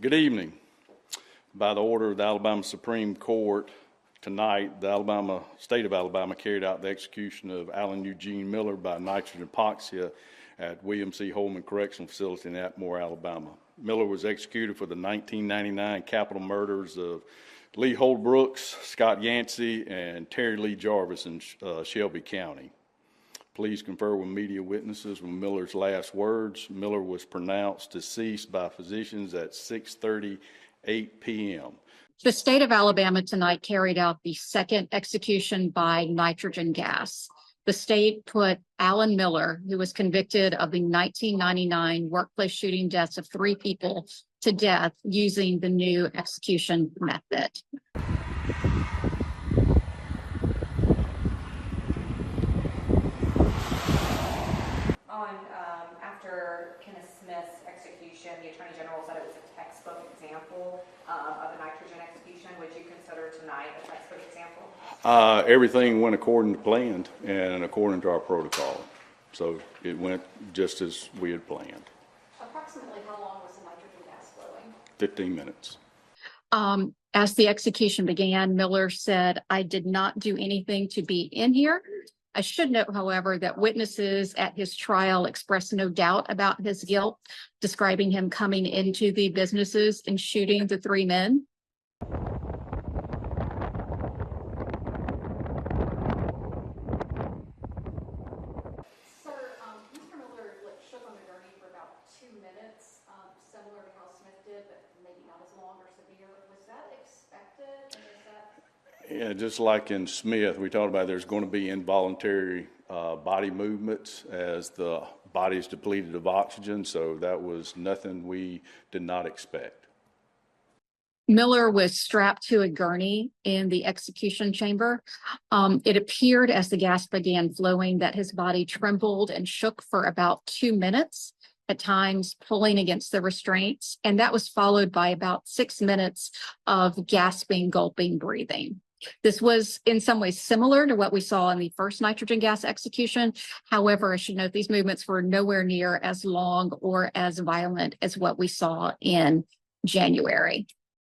Good evening. By the order of the Alabama Supreme Court, tonight, the state of Alabama carried out the execution of Alan Eugene Miller by nitrogen hypoxia at William C. Holman Correctional Facility in Atmore, Alabama. Miller was executed for the 1999 capital murders of Lee Holbrooks, Scott Yancey, and Terry Lee Jarvis in Shelby County. Please confer with media witnesses with Miller's last words. Miller was pronounced deceased by physicians at 6:38 p.m. The state of Alabama tonight carried out the second execution by nitrogen gas. The state put Alan Miller, who was convicted of the 1999 workplace shooting deaths of 3 people, to death using the new execution method. After Kenneth Smith's execution, the Attorney General said it was a textbook example of a nitrogen execution. Would you consider tonight a textbook example? Everything went according to plan and according to our protocol. So it went just as we had planned. Approximately how long was the nitrogen gas flowing? 15 minutes. As the execution began, Miller said, "I did not do anything to be in here." I should note, however, that witnesses at his trial expressed no doubt about his guilt, describing him coming into the businesses and shooting the 3 men. Sir, Mr. Miller shook on the gurney for about 2 minutes, similar to how Smith did, but maybe not as long or severe. Was that expected? And is that... Yeah, just like in Smith, we talked about there's going to be involuntary body movements as the body is depleted of oxygen, so that was nothing we did not expect. Miller was strapped to a gurney in the execution chamber. It appeared as the gas began flowing that his body trembled and shook for about 2 minutes, at times pulling against the restraints, and that was followed by about 6 minutes of gasping, gulping, breathing. This was in some ways similar to what we saw in the first nitrogen gas execution. However, I should note these movements were nowhere near as long or as violent as what we saw in January.